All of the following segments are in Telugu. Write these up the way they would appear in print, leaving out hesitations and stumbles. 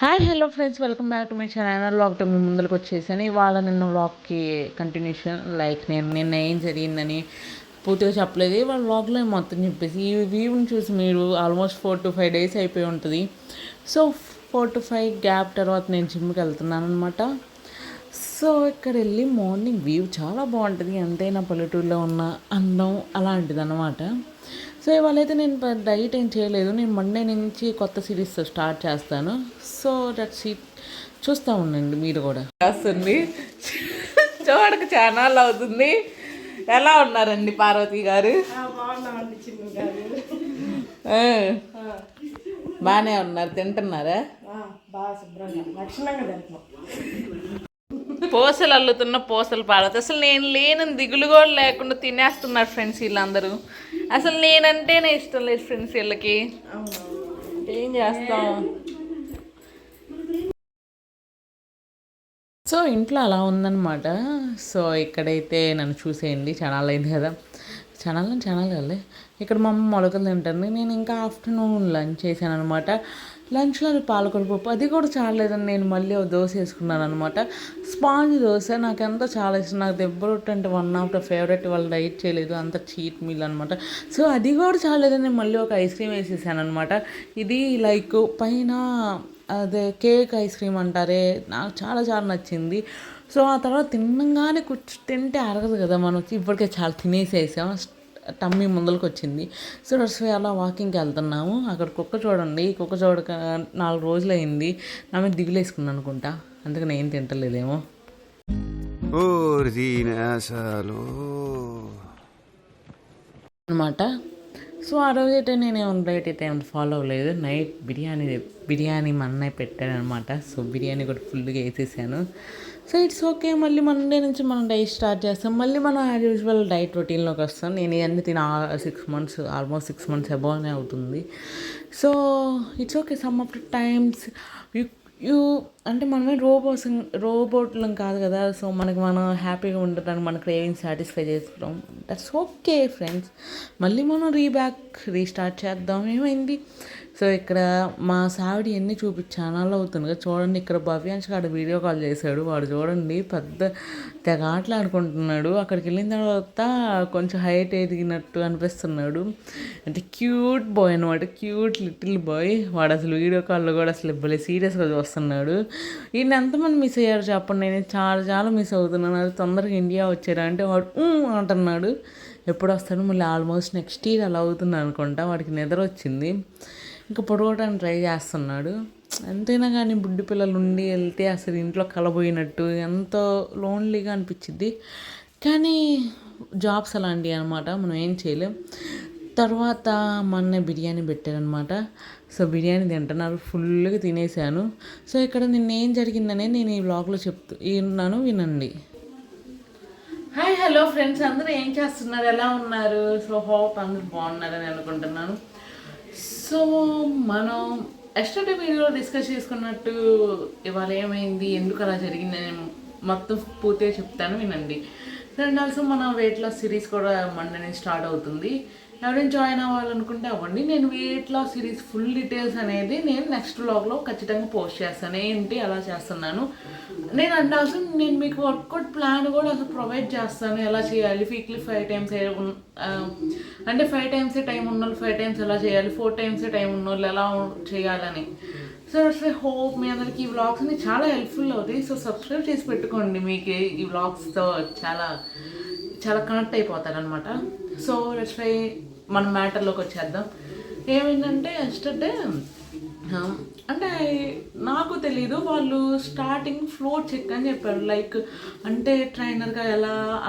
Hi hello friends, welcome back to my channel. వ్లాగ్తో మీ ముందుకు వచ్చేసాను. ఇవాళ నిన్న వ్లాగ్కి కంటిన్యూషన్. లైక్ నేను నిన్న ఏం జరిగిందని పూర్తిగా చెప్పలేదు. వాళ్ళ వ్లాగ్లో మొత్తం చెప్పేసి ఈ వ్యూని చూసి మీరు ఆల్మోస్ట్ 4 to 5 days అయిపోయి ఉంటుంది. సో 4 to 5 గ్యాప్ తర్వాత నేను జిమ్కి వెళ్తున్నాను అనమాట. సో ఇక్కడ వెళ్ళి మార్నింగ్ వ్యూ చాలా బాగుంటుంది. ఎంతైనా పల్లెటూరులో ఉన్న అందం అలాంటిది అనమాట. సో ఇవాళైతే నేను డైట్ ఏం చేయలేదు. నేను మండే నుంచి కొత్త సిరీస్ స్టార్ట్ చేస్తాను. So that's it. చూస్తూ ఉండండి మీరు కూడా. వస్తుంది చూడక ఛానల్ అవుతుంది. ఎలా ఉన్నారండి పార్వతి గారు? బాగానే ఉన్నారు. తింటున్నారా? పూసలు అల్లుతున్న పూసలు పార్వతి. అసలు నేను లేనని దిగులు కూడా లేకుండా తినేస్తున్నారు ఫ్రెండ్స్ వీళ్ళందరూ. అసలు నేనంటేనే ఇష్టం లేదు ఫ్రెండ్స్ వీళ్ళకి. ఏం చేస్తాం? సో ఇంట్లో అలా ఉందన్నమాట. సో ఇక్కడైతే నన్ను చూసేయండి. ఛానల్ అయింది కదా, ఛానల్ కదలే. ఇక్కడ మా అమ్మ మొలకలు తింటుంది. నేను ఇంకా ఆఫ్టర్నూన్ లంచ్ చేశాను అనమాట. లంచ్లో పాలకూర పప్పు, అది కూడా చాలేదని నేను మళ్ళీ దోశ వేసుకున్నాను అనమాట. స్పాంజ్ దోశ నాకు ఎంతో చాలా ఇష్టం. నాకు దెబ్బ రొట్టె అంటే వన్ ఆఫ్ ద ఫేవరెట్. వాళ్ళు డైట్ చేయలేదు, అంత చీట్ మీల్ అనమాట. సో అది కూడా చాలేదని నేను మళ్ళీ ఒక ఐస్ క్రీమ్ వేసేసాను అనమాట. ఇది లైక్ పైన అదే కేక్ ఐస్ క్రీమ్ అంటారే, నాకు చాలా చాలా నచ్చింది. సో ఆ తర్వాత తినగానే తింటే అరగదు కదా, మనం ఇప్పటికే చాలా తినేసేసాం. టమ్మీ ముందరికి వచ్చింది. సో దట్స్ వై అలా వాకింగ్కి వెళ్తున్నాము. అక్కడ కుక్క చూడండి, కుక్క చూడక 4 రోజులు అయింది. నా మీద దిగులేసుకున్నాను అనుకుంటా, అందుకని ఏం తింటలేదేమో అనమాట. సో ఆ రోజు అయితే నేనేమో డైట్ అయితే ఏమైనా ఫాలో అవ్వలేదు. నైట్ బిర్యానీ మా అన్నయ్య పెట్టాడనమాట. సో బిర్యానీ కూడా ఫుల్గా వేసేసాను. So it's okay. మళ్ళీ మండే నుంచి మనం డైట్ స్టార్ట్ చేస్తాం. మళ్ళీ మనం యాజ్ యూజువల్ డైట్ రొటీన్లోకి వస్తాం. నేను ఇవన్నీ తిన 6 months, ఆల్మోస్ట్ 6 months అబౌవ్నే అవుతుంది. So it's okay. Some of the times you అంటే మనమే రోబోట్లం కాదు కదా. సో మనం హ్యాపీగా ఉండటానికి మన క్రేవింగ్ సాటిస్ఫై చేసుకుంటాం. That's okay friends. మళ్ళీ మనం రీస్టార్ట్ చేద్దాం. ఏమైంది? సో ఇక్కడ మా సావిడి ఎన్ని ఛానల్ అవుతుంది కదా చూడండి. ఇక్కడ భవ్యాంశ్ గారు వీడియో కాల్ చేశాడు. వాడు చూడండి పెద్ద తెగ ఆటలాడుకుంటున్నాడు. అక్కడికి వెళ్ళిన తర్వాత కొంచెం హైట్ ఎదిగినట్టు అనిపిస్తున్నాడు. అంటే క్యూట్ బాయ్ అనమాట, క్యూట్ లిటిల్ బాయ్. వాడు అసలు వీడియో కాల్లో కూడా అసలు భలే సీరియస్గా చూస్తున్నాడు. ఈయన ఎంతమంది మిస్ అయ్యారు చెప్పండి. నేను చాలా చాలా మిస్ అవుతున్నాను. అది తొందరగా ఇండియా వచ్చారా అంటే వాడు అంటున్నాడు. ఎప్పుడు వస్తాడు మళ్ళీ? ఆల్మోస్ట్ నెక్స్ట్ ఇయర్ అలా అవుతుంది అనుకుంటా. వాడికి నిద్ర వచ్చింది, ఇంకా పొడవటానికి ట్రై చేస్తున్నాడు. ఎంతైనా కానీ బుడ్డి పిల్లలు ఉండి వెళ్తే అసలు ఇంట్లో కలబోయినట్టు ఎంతో లోన్లీగా అనిపించింది. కానీ జాబ్స్ అలాంటివి అనమాట, మనం ఏం చేయలేం. తర్వాత మొన్న బిర్యానీ పెట్టారనమాట. సో బిర్యానీ తింటున్నారు. ఫుల్గా తినేసాను. సో ఇక్కడ నిన్న ఏం జరిగిందనే నేను ఈ వ్లాగ్లో వినండి. హాయ్ హలో ఫ్రెండ్స్, అందరూ ఏం చేస్తున్నారు, ఎలా ఉన్నారు? సో హోప్ అందరూ బాగున్నారని అనుకుంటున్నాను. సో మనం ఎస్టర్డే వీడియోలో డిస్కస్ చేసుకున్నట్టు ఇవాళ ఏమైంది, ఎందుకు అలా జరిగిందని మొత్తం పూర్తిగా చెప్తాను, వినండి. అండ్ ఆల్సో మన వెయిట్ లాస్ సిరీస్ కూడా మండే నుంచి స్టార్ట్ అవుతుంది. ఎవరైనా జాయిన్ అవ్వాలనుకుంటే అవ్వండి. నేను weight loss series full details అనేది నేను నెక్స్ట్ వ్లాగ్లో ఖచ్చితంగా పోస్ట్ చేస్తాను. ఏంటి అలా చేస్తున్నాను నేను. అండ్ ఆల్సో నేను మీకు వర్కౌట్ ప్లాన్ కూడా అసలు ప్రొవైడ్ చేస్తాను. ఎలా చేయాలి, వీక్లీ 5 times అంటే 5 times టైం ఉన్నోళ్ళు 5 times ఎలా చేయాలి, 4 times టైం ఉన్నోళ్ళు ఎలా చేయాలని. సో హోప్ మీ అందరికి ఈ వ్లాగ్స్ని చాలా హెల్ప్ఫుల్ అవుతాయి. సో సబ్స్క్రైబ్ చేసి పెట్టుకోండి. మీకు ఈ వ్లాగ్స్తో చాలా చాలా కనెక్ట్ అయిపోతారనమాట. సో లెట్స్ ట్రై మన మ్యాటర్లోకి వచ్చేద్దాం. ఏమైందంటే ఎస్టర్డే అంటే నాకు తెలీదు, వాళ్ళు స్టార్టింగ్ ఫ్లోర్ చెక్ అని చెప్పారు. లైక్ అంటే ట్రైనర్గా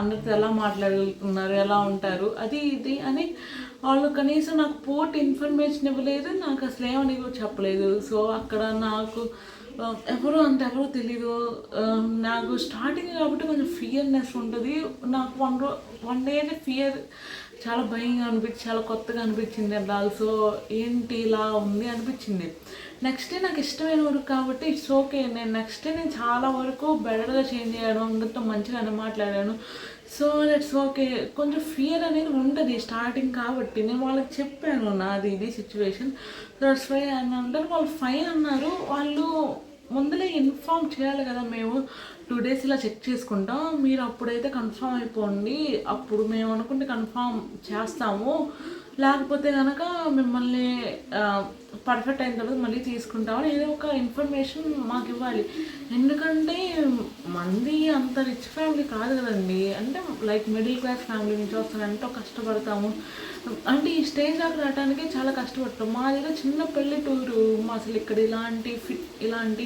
అందరితో ఎలా మాట్లాడుతున్నారు, ఎలా ఉంటారు, అది ఇది అని వాళ్ళు కనీసం నాకు పూర్తి ఇన్ఫర్మేషన్ ఇవ్వలేదు. నాకు అసలు ఏమని కూడా చెప్పలేదు. సో అక్కడ నాకు ఎవరో తెలీదు. నాకు స్టార్టింగ్ కాబట్టి కొంచెం ఫియర్నెస్ ఉంటుంది. నాకు వన్ డే ఫియర్, చాలా భయంగా అనిపించి చాలా కొత్తగా అనిపించింది. అండ్ ఆల్సో ఏంటి ఇలా ఉంది అనిపించింది. నెక్స్ట్ డే నాకు ఇష్టమైన వరకు కాబట్టి ఇట్స్ ఓకే. నెక్స్ట్ డే నేను చాలా వరకు బెటర్గా చేంజ్ అయ్యాను, అందరితో మంచిగానే మాట్లాడాను. So that's okay. కొంచెం ఫియర్ అనేది ఉంటుంది స్టార్టింగ్ కాబట్టి. నేను వాళ్ళకి చెప్పాను నాది ఇది సిచ్యువేషన్. దట్స్ వై అని అంటారు. వాళ్ళు ఫైన్ అన్నారు. వాళ్ళు ముందులే ఇన్ఫామ్ చేయాలి కదా, మేము 2 days ఇలా చెక్ చేసుకుంటాం, మీరు అప్పుడైతే కన్ఫామ్ అయిపోండి, అప్పుడు మేము అనుకుంటే కన్ఫామ్ చేస్తాము, లేకపోతే కనుక మిమ్మల్ని పర్ఫెక్ట్ అయిన తర్వాత మళ్ళీ తీసుకుంటామని ఏదో ఒక ఇన్ఫర్మేషన్ మాకు ఇవ్వాలి. ఎందుకంటే మంది అంత రిచ్ ఫ్యామిలీ కాదు కదండి, అంటే లైక్ మిడిల్ క్లాస్ ఫ్యామిలీ నుంచి వస్తాను, ఎంతో కష్టపడతాము. అంటే ఈ స్టేజ్ దాకా రావడానికి చాలా కష్టపడతాం. మా దగ్గర చిన్న పల్లెటూరు, అసలు ఇక్కడ ఇలాంటి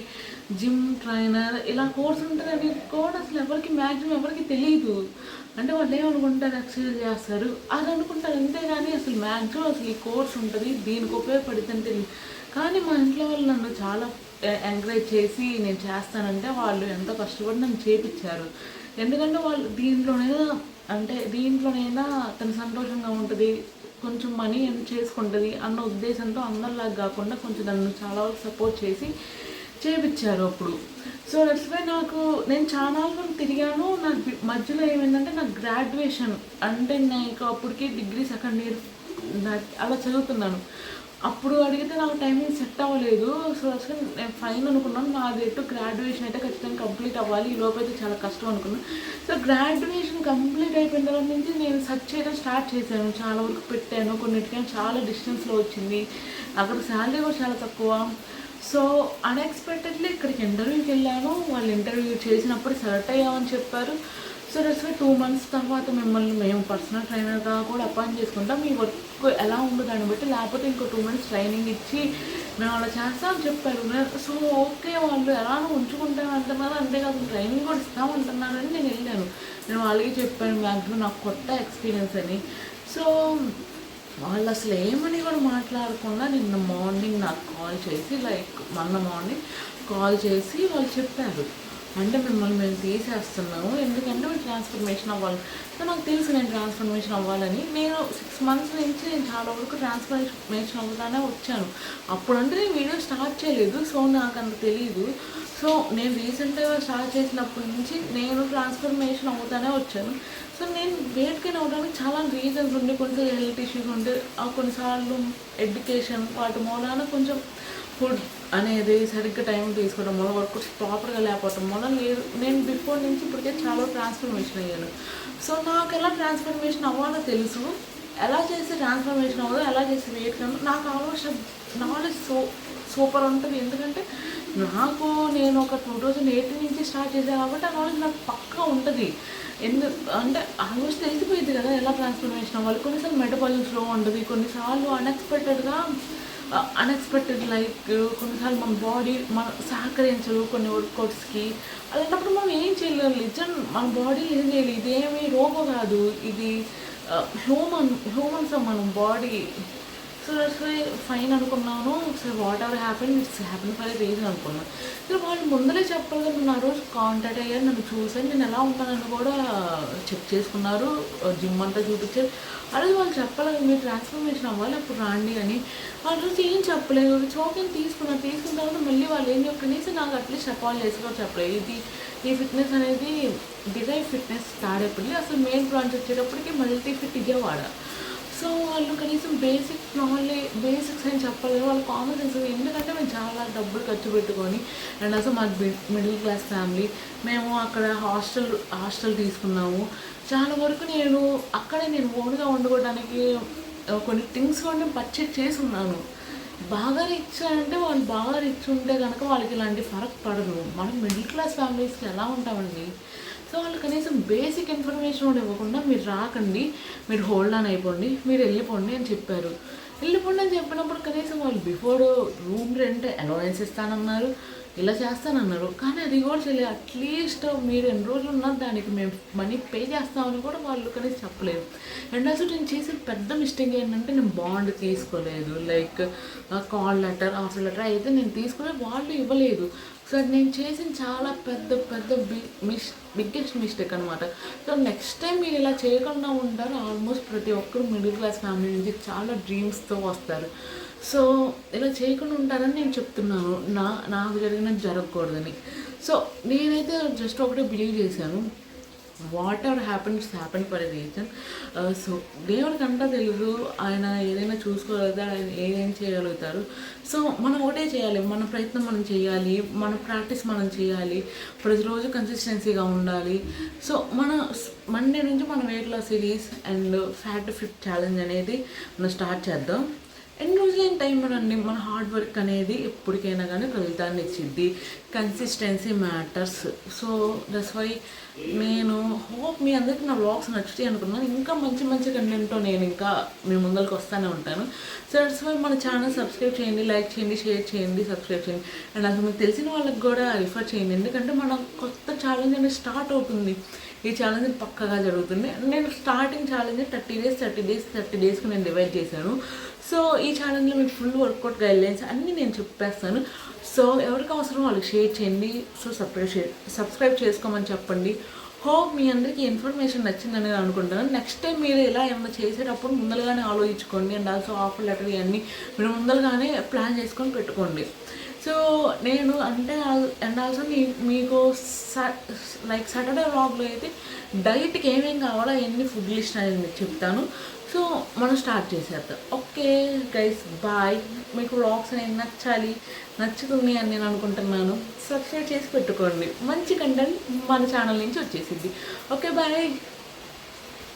జిమ్ ట్రైనర్ ఇలా కోర్స్ ఉంటుందని కూడా అసలు ఎవరికి మ్యాక్సిమం ఎవరికి తెలియదు. అంటే వాళ్ళు ఏమనుకుంటారు, ఎక్సర్సైజ్ చేస్తారు అది అనుకుంటారు అంతేగాని అసలు మ్యాక్సిమం అసలు ఈ కోర్స్ ఉంటుంది దీనికి ఉపయోగపడుతుంది తెలియదు. కానీ మా ఇంట్లో వాళ్ళు నన్ను చాలా ఎంకరేజ్ చేసి నేను చేస్తానంటే వాళ్ళు ఎంతో కష్టపడి నన్ను చేపించారు. ఎందుకంటే వాళ్ళు దీంట్లోనైనా తను సంతోషంగా ఉంటుంది, కొంచెం మనీ చేసుకుంటుంది అన్న ఉద్దేశంతో అందరిలాగా కాకుండా కొంచెం నన్ను చాలా సపోర్ట్ చేసి చేపించారు అప్పుడు. సో దట్స్ వై నేను చాలా రోజులు తిరిగాను. నాకు మధ్యలో ఏమైందంటే నాకు గ్రాడ్యుయేషన్ అంటే నాకు అప్పటికి డిగ్రీ 2nd year అలా చదువుతున్నాను. అప్పుడు అడిగితే నాకు టైమింగ్ సెట్ అవ్వలేదు. సో అసలు నేను ఫైన్ అనుకున్నాను, నాది ఎటు గ్రాడ్యుయేషన్ అయితే ఖచ్చితంగా కంప్లీట్ అవ్వాలి, ఈ లోపు అయితే చాలా కష్టం అనుకున్నాను. సో గ్రాడ్యుయేషన్ కంప్లీట్ అయిపోయిన తర్వాత నుంచి నేను సెర్చ్ చేయడం స్టార్ట్ చేశాను, చాలా వరకు పెట్టాను, కొన్నిటికైనా చాలా డిస్టెన్స్లో వచ్చింది, అక్కడ శాలరీ కూడా చాలా తక్కువ. సో అన్ఎక్స్పెక్టెడ్లీ ఇక్కడికి ఇంటర్వ్యూకి వెళ్ళాను. వాళ్ళు ఇంటర్వ్యూ చేసినప్పుడు సెలెక్ట్ అయ్యామని చెప్పారు. సో దట్స్ వై 2 months తర్వాత మిమ్మల్ని మేము పర్సనల్ ట్రైనర్గా కూడా అపాయింట్ చేసుకుంటాం, మీ వర్క్ ఎలా ఉందో దాన్ని బట్టి, లేకపోతే ఇంకో 2 months ట్రైనింగ్ ఇచ్చి మేము అలా చేస్తామని చెప్పారు. సో ఓకే, వాళ్ళు ఎలానో ఉంచుకుంటామంటున్నారు, అంతేకాదు ట్రైనింగ్ కూడా ఇస్తామంటున్నారని నేను వెళ్ళాను. నేను వాళ్ళకి చెప్పాను మ్యాక్సిమం నాకు కొత్త ఎక్స్పీరియన్స్ అని. సో వాళ్ళు అసలు ఏమని కూడా మాట్లాడకుండా నిన్న మార్నింగ్ నాకు కాల్ చేసి, మొన్న మార్నింగ్ కాల్ చేసి వాళ్ళు చెప్పారు, అంటే మిమ్మల్ని మేము తీసేస్తున్నాము ఎందుకంటే మీరు ట్రాన్స్ఫర్మేషన్ అవ్వాలి. సో నాకు తెలుసు నేను ట్రాన్స్ఫర్మేషన్ అవ్వాలని. నేను 6 months నుంచి నేను చాలా వరకు ట్రాన్స్ఫర్మేషన్ అవ్వగానే వచ్చాను. అప్పుడంటే నేను వీడియో స్టార్ట్ చేయలేదు, సో నాకు అంత తెలియదు. సో నేను రీసెంట్గా స్టార్ట్ చేసినప్పటి నుంచి నేను ట్రాన్స్ఫర్మేషన్ అవుతానే వచ్చాను. సో నేను వెయిట్ గెయిన్ అవ్వడానికి చాలా రీజన్స్ ఉండే, కొన్నిసార్లు హెల్త్ ఇష్యూస్ ఉంటే, కొన్నిసార్లు ఎడ్యుకేషన్ వాటి మూలాన కొంచెం ఫుడ్ అనేది సరిగ్గా టైం తీసుకోవడం వల్ల, వర్క్ ప్రాపర్గా లేకపోవడం వల్ల నేను బిఫోర్ నుంచి ఇప్పటికే చాలా ట్రాన్స్ఫర్మేషన్ అయ్యాను. సో నాకు ఎలా ట్రాన్స్ఫర్మేషన్ అవ్వాలో తెలుసు, ఎలా చేసి ట్రాన్స్ఫర్మేషన్ అవ్వదో, ఎలా చేసి వెయిట్ గెయిన్, నాకు ఆల్మోస్ట్ నాలెడ్జ్ సూపర్ ఉంటుంది. ఎందుకంటే నేను ఒక 2018 నుంచి స్టార్ట్ చేశాను కాబట్టి ఆ నాలెడ్జ్ నాకు పక్కా ఉంటుంది. అంటే ఆల్మోస్ట్ తెలిసిపోయింది కదా ఎలా ట్రాన్స్ఫర్మేషన్ అవ్వాలి. కొన్నిసార్లు మెటబాలిజం స్లో ఉంటుంది, కొన్నిసార్లు అన్ఎక్స్పెక్టెడ్ లైక్ కొన్నిసార్లు మన బాడీ సహకరించదు కొన్ని వర్కౌట్స్కి. అలాంటప్పుడు మనం ఏం చేయలేము, మన బాడీలో ఏం చేయాలి, ఇదేమి రోబో కాదు, ఇది హ్యూమన్స్ మన body. So that's why fine అనుకున్నాను. So whatever happen, it's happen for a reason అనుకున్నాను. సో వాళ్ళు ముందరే చెప్పాలి కదా, నన్ను ఆ రోజు కాంటాక్ట్ అయ్యారు, నన్ను చూసాను, నేను ఎలా ఉంటానని కూడా చెక్ చేసుకున్నారు, జిమ్ అంతా చూపించారు. ఆ రోజు వాళ్ళు చెప్పాలి కదా మీరు ట్రాన్స్ఫర్మేషన్ అవ్వాలి అప్పుడు రండి అని. ఆ రోజు ఏం చెప్పలేదు, చోకని తీసుకున్న తర్వాత మళ్ళీ వాళ్ళు ఏం చెప్పనేసి నాకు అట్లీస్ట్ అపాయింట్ కూడా చెప్పలేదు. ఈ ఫిట్నెస్ అనేది డిజైర్ ఫిట్నెస్ తాడేపల్లి, అసలు మెయిన్ బ్రాంచ్ వచ్చేటప్పటికి మల్టీ ఫిట్ విజయవాడ. సో వాళ్ళు కనీసం బేసిక్స్ అని చెప్పలేదు, వాళ్ళు కామన్ సెన్స్. ఎందుకంటే మేము చాలా డబ్బులు ఖర్చు పెట్టుకొని, అండ్ అసలు మాకు మిడిల్ క్లాస్ ఫ్యామిలీ, మేము అక్కడ హాస్టల్ తీసుకున్నాము. చాలా వరకు నేను ఓన్గా వండుకోవడానికి కొన్ని థింగ్స్ కూడా పర్చేజ్ చేసి ఉన్నాను. బాగా రిచ్ అంటే వాళ్ళు బాగా రిచ్ ఉంటే కనుక వాళ్ళకి ఇలాంటి ఫరక్ పడదు. మనం మిడిల్ క్లాస్ ఫ్యామిలీస్కి ఎలా ఉంటామండి. సో వాళ్ళు కనీసం బేసిక్ ఇన్ఫర్మేషన్ కూడా ఇవ్వకుండా మీరు రాకండి, మీరు హోల్డ్ ఆన్ అయిపోండి, మీరు వెళ్ళిపోండి అని చెప్పారు. వెళ్ళిపోండి అని చెప్పినప్పుడు కనీసం వాళ్ళు బిఫోర్ రూమ్ రెంట్ అలవెన్స్ ఇస్తానన్నారు, ఇలా చేస్తానన్నారు. కానీ అది కూడా చేయలేదు. అట్లీస్ట్ మీరు ఎన్ని రోజులు ఉన్నారు దానికి మేము మనీ పే చేస్తామని కూడా వాళ్ళు కనీసం చెప్పలేదు. అండ్ అసలు నేను చేసిన పెద్ద మిస్టేక్ ఏంటంటే నేను బాండ్ తీసుకోలేదు, like call letter offer letter అయితే నేను తీసుకోలేదు, వాళ్ళు ఇవ్వలేదు. సో నేను చేసిన చాలా పెద్ద బిగ్గెస్ట్ మిస్టేక్ అనమాట. సో నెక్స్ట్ టైం మీరు ఇలా చేయకుండా ఉంటారు. ఆల్మోస్ట్ ప్రతి ఒక్కరు మిడిల్ క్లాస్ ఫ్యామిలీ నుంచి చాలా డ్రీమ్స్తో వస్తారు. సో ఇలా చేయకుండా ఉంటారని నేను చెప్తున్నాను, నాకు జరిగినది జరగకూడదని. సో నేనైతే జస్ట్ ఒకటే బిలీవ్ చేశాను, what ever happen for a reason. So దేవుడికి అంతా తెలుసు, ఆయన ఏదైనా చూసుకోగలుగుతారు, ఆయన ఏదైనా చేయగలుగుతారు. సో మనం ఒకటే చేయాలి, మన ప్రయత్నం మనం చేయాలి, మన ప్రాక్టీస్ మనం చేయాలి, ప్రతిరోజు కన్సిస్టెన్సీగా ఉండాలి. సో మన మండే నుంచి మన weight loss series and fat fit challenge అనేది మనం స్టార్ట్ చేద్దాం. ఎన్ని రోజులైన టైం రండి, మన హార్డ్ వర్క్ అనేది ఎప్పటికైనా కానీ ఫలితాన్ని ఇచ్చిద్ది. Consistency matters. So that's why నేను హోప్ మీ అందరికీ నా వ్లాగ్స్ నచ్చుతాయి అనుకున్నాను. ఇంకా మంచి మంచి కంటెంట్తో నేను ఇంకా మీ ముందరికి వస్తూనే ఉంటాను. సో దట్స్ వై మన ఛానల్ సబ్స్క్రైబ్ చేయండి, లైక్ చేయండి, షేర్ చేయండి, సబ్స్క్రైబ్ చేయండి. అండ్ అసలు మీకు తెలిసిన వాళ్ళకి కూడా రిఫర్ చేయండి, ఎందుకంటే మన కొత్త ఛాలెంజ్ అనేది స్టార్ట్ అవుతుంది. ఈ ఛాలెంజ్ పక్కగా జరుగుతుంది. నేను స్టార్టింగ్ ఛాలెంజ్ 30 డేస్కి నేను డివైడ్ చేశాను. సో ఈ ఛానల్లో మీకు ఫుల్ వర్కౌట్ గైడ్లైన్స్ అన్నీ నేను చెప్పేస్తాను. సో ఎవరికి అవసరం వాళ్ళకి షేర్ చేయండి. సో సబ్స్క్రైబ్ చేసుకోమని చెప్పండి. హోప్ మీ అందరికీ ఇన్ఫర్మేషన్ నచ్చిందని అనుకుంటాను. నెక్స్ట్ టైం మీరు ఇలా ఏమైనా చేసేటప్పుడు ముందరగానే ఆలోచించుకోండి. అండ్ ఆల్సో ఆఫర్ లెటర్ ఇవన్నీ మీరు ముందరగానే ప్లాన్ చేసుకొని పెట్టుకోండి. సో నేను అంటే అండ్ ఆల్సో మీకు లైక్ సాటర్డే వ్లాగ్లో అయితే డైట్కి ఏమేమి కావాలో అవన్నీ ఫుడ్ లిస్ట్ అనేది మీకు చెప్తాను. సో మనం స్టార్ట్ చేసేద్దాం. Okay guys, bye. మీకు వ్లాగ్స్ అనేది నచ్చుతుంది అని నేను అనుకుంటున్నాను. సబ్స్క్రైబ్ చేసి పెట్టుకోండి, మంచి కంటెంట్ మన ఛానల్ నుంచి వచ్చేసింది. Okay bye.